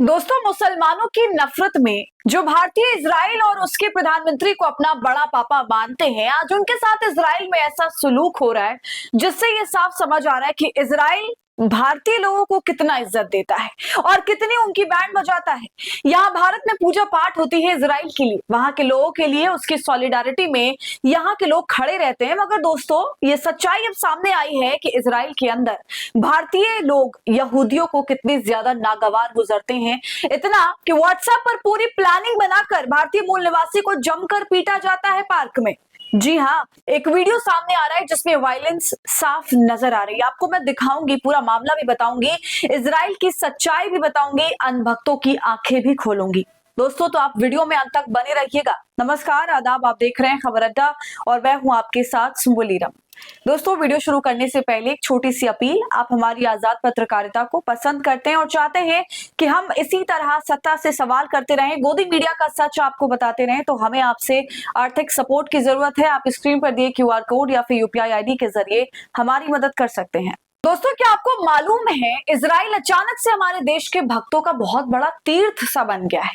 दोस्तों, मुसलमानों की नफरत में जो भारतीय इजराइल और उसके प्रधानमंत्री को अपना बड़ा पापा मानते हैं, आज उनके साथ इजराइल में ऐसा सुलूक हो रहा है जिससे ये साफ समझ आ रहा है कि इजराइल भारतीय लोगों को कितना इज्जत देता है और कितनी उनकी बैंड बजाता है। यहाँ भारत में पूजा पाठ होती है इजराइल के लिए, वहां के लोगों के लिए, उसकी सॉलिडारिटी में यहाँ के लोग खड़े रहते हैं। मगर दोस्तों, ये सच्चाई अब सामने आई है कि इजराइल के अंदर भारतीय लोग यहूदियों को कितने ज्यादा नागवार गुजरते हैं। इतना कि व्हाट्सएप पर पूरी प्लानिंग बनाकर भारतीय मूल निवासी को जमकर पीटा जाता है पार्क में। जी हाँ, एक वीडियो सामने आ रहा है जिसमें वायलेंस साफ नजर आ रही है। आपको मैं दिखाऊंगी, पूरा मामला भी बताऊंगी, इजराइल की सच्चाई भी बताऊंगी, अंधभक्तों की आंखें भी खोलूंगी। दोस्तों, तो आप वीडियो में अंत तक बने रहिएगा। नमस्कार, आदाब, आप देख रहे हैं खबर अड्डा और मैं हूं आपके साथ सुम्बुलीरम। दोस्तों, वीडियो शुरू करने से पहले एक छोटी सी अपील। आप हमारी आजाद पत्रकारिता को पसंद करते हैं और चाहते हैं कि हम इसी तरह सत्ता से सवाल करते रहें, गोदी मीडिया का सच आपको बताते रहें, तो हमें आपसे आर्थिक सपोर्ट की जरूरत है। आप स्क्रीन पर दिए क्यूआर कोड या फिर यूपीआई आईडी के जरिए हमारी मदद कर सकते हैं। दोस्तों, क्या आपको मालूम है, इजराइल अचानक से हमारे देश के भक्तों का बहुत बड़ा तीर्थ सा बन गया है।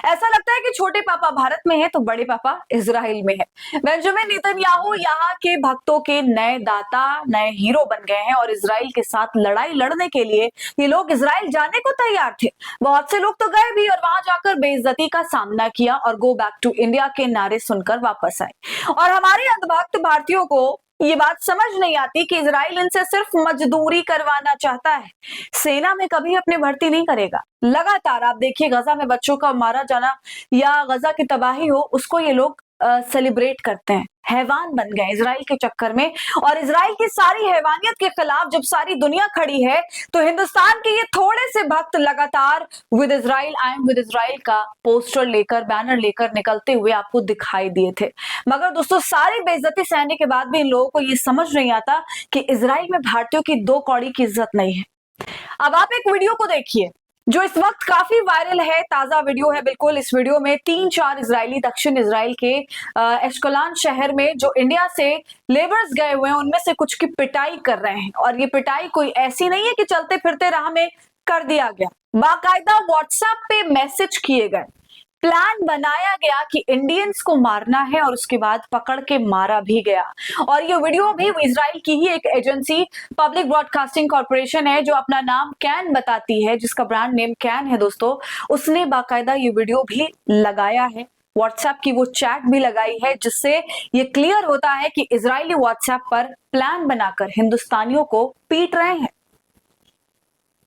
ऐसा लगता है कि छोटे पापा भारत में है तो बड़े पापा इजराइल में है। बेंजामिन नेतन्याहू यहाँ के भक्तों के नए दाता, नए हीरो बन गए हैं और इजराइल के साथ लड़ाई लड़ने के लिए ये लोग इजराइल जाने को तैयार थे। बहुत से लोग तो गए भी और वहां जाकर बेइज्जती का सामना किया और गो बैक टू इंडिया के नारे सुनकर वापस आए। और हमारे अंधभक्त भारतीयों को ये बात समझ नहीं आती कि इजराइल इनसे सिर्फ मजदूरी करवाना चाहता है, सेना में कभी अपने भर्ती नहीं करेगा। लगातार आप देखिए, गजा में बच्चों का मारा जाना या गजा की तबाही हो, उसको ये लोग सेलिब्रेट करते हैं। हैवान बन गए इजराइल के चक्कर में। और इजराइल की सारी हैवानियत के खिलाफ जब सारी दुनिया खड़ी है तो हिंदुस्तान के ये थोड़े से भक्त लगातार with Israel, I am with Israel का पोस्टर लेकर, बैनर लेकर निकलते हुए आपको दिखाई दिए थे। मगर दोस्तों, सारी बेइज्जती सहने के बाद भी इन लोगों को ये समझ नहीं आता कि इजराइल में भारतीयों की दो कौड़ी की इज्जत नहीं है। अब आप एक वीडियो को देखिए जो इस वक्त काफी वायरल है, ताजा वीडियो है बिल्कुल। इस वीडियो में 3-4 इजरायली दक्षिण इजराइल के एश्कलान शहर में जो इंडिया से लेबर्स गए हुए हैं उनमें से कुछ की पिटाई कर रहे हैं। और ये पिटाई कोई ऐसी नहीं है कि चलते फिरते राह में कर दिया गया, बाकायदा व्हाट्सएप पे मैसेज किए गए, प्लान बनाया गया कि इंडियंस को मारना है और उसके बाद पकड़ के मारा भी गया। और ये वीडियो भी इजराइल की ही एक एजेंसी पब्लिक ब्रॉडकास्टिंग कॉर्पोरेशन है जो अपना नाम कैन बताती है, जिसका ब्रांड नेम कैन है दोस्तों, उसने बाकायदा ये वीडियो भी लगाया है। व्हाट्सएप की वो चैट भी लगाई है जिससे ये क्लियर होता है कि इजरायली व्हाट्सएप पर प्लान बनाकर हिंदुस्तानियों को पीट रहे हैं।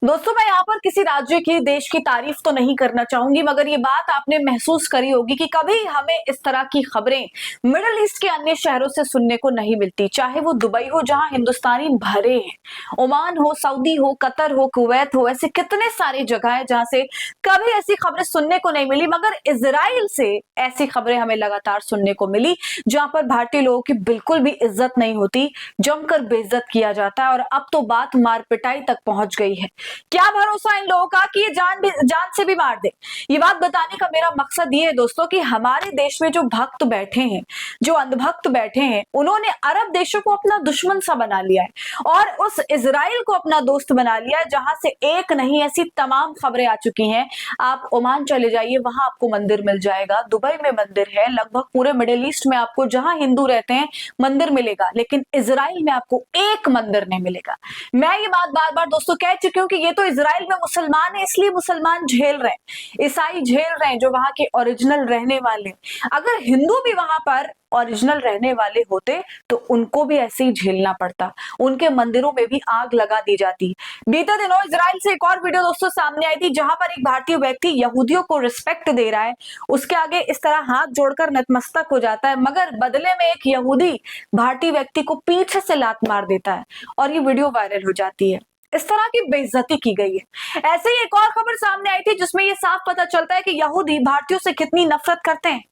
दोस्तों, मैं यहाँ पर किसी राज्य की, देश की तारीफ तो नहीं करना चाहूंगी, मगर ये बात आपने महसूस करी होगी कि कभी हमें इस तरह की खबरें मिडिल ईस्ट के अन्य शहरों से सुनने को नहीं मिलती। चाहे वो दुबई हो जहां हिंदुस्तानी भरे हैं, ओमान हो, सऊदी हो, कतर हो, कुवैत हो, ऐसे कितने सारे जगह है जहां से कभी ऐसी खबरें सुनने को नहीं मिली। मगर इजराइल से ऐसी खबरें हमें लगातार सुनने को मिली जहां पर भारतीय लोगों की बिल्कुल भी इज्जत नहीं होती, जमकर बेइज्जत किया जाता है। और अब तो बात मार पिटाई तक पहुंच गई है। क्या भरोसा इन लोगों का कि ये जान से भी मार दे। ये बात बताने का मेरा मकसद ये है दोस्तों कि हमारे देश में जो भक्त बैठे हैं, जो अंधभक्त बैठे हैं, उन्होंने अरब देशों को अपना दुश्मन सा बना लिया है और उस इजराइल को अपना दोस्त बना लिया है, जहां से एक नहीं ऐसी तमाम खबरें आ चुकी हैं। आप ओमान चले जाइए, वहां आपको मंदिर मिल जाएगा, दुबई में मंदिर है, लगभग पूरे मिडिल ईस्ट में आपको जहां हिंदू रहते हैं मंदिर मिलेगा, लेकिन इजराइल में आपको एक मंदिर नहीं मिलेगा। मैं ये बात बार बार दोस्तों कह चुकी हूँ कि ये तो इजराइल में मुसलमान है, इसलिए मुसलमान झेल रहे हैं, ईसाई झेल रहे हैं जो वहां के ओरिजिनल रहने वाले। अगर हिंदू भी वहां पर ओरिजिनल रहने वाले होते तो उनको भी ऐसे ही झेलना पड़ता, उनके मंदिरों में भी आग लगा दी जाती। बीते दिनों इजराइल से एक और वीडियो दोस्तों सामने आई थी जहां पर एक भारतीय व्यक्ति यहूदियों को रिस्पेक्ट दे रहा है, उसके आगे इस तरह हाथ जोड़कर नतमस्तक हो जाता है, मगर बदले में एक यहूदी भारतीय व्यक्ति को पीछे से लात मार देता है और ये वीडियो वायरल हो जाती है। इस तरह की बेइज्जती की गई है। ऐसे ही एक और खबर सामने आई थी जिसमें यह साफ पता चलता है कि यहूदी भारतीयों से कितनी नफरत करते हैं।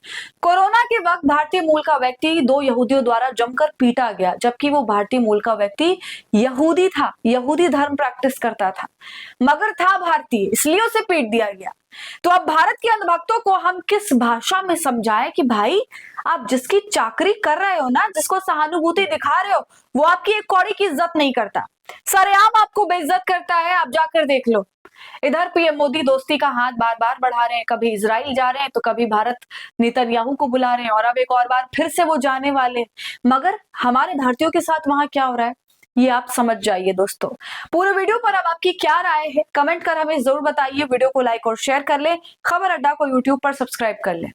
कोरोना के वक्त भारतीय मूल का व्यक्ति 2 यहूदियों द्वारा जमकर पीटा गया, जबकि वो भारतीय मूल का व्यक्ति यहूदी था, यहूदी धर्म प्रैक्टिस करता था, मगर था भारतीय, इसलिए उसे पीट दिया गया। तो अब भारत के अंधभक्तों को हम किस भाषा में समझाएं कि भाई, आप जिसकी चाकरी कर रहे हो ना, जिसको सहानुभूति दिखा रहे हो, वो आपकी एक कौड़ी की इज्जत नहीं करता। सरेआम आपको बेइज्जत करता है, आप जाकर देख लो। इधर पीएम मोदी दोस्ती का हाथ बार बार बढ़ा रहे हैं, कभी इजराइल जा रहे हैं तो कभी भारत नेतन्याहू को बुला रहे हैं और अब एक और बार फिर से वो जाने वाले हैं। मगर हमारे भारतीयों के साथ वहां क्या हो रहा है ये आप समझ जाइए दोस्तों। पूरे वीडियो पर अब आपकी क्या राय है कमेंट कर हमें जरूर बताइए। वीडियो को लाइक और शेयर कर ले। खबर अड्डा को यूट्यूब पर सब्सक्राइब कर ले।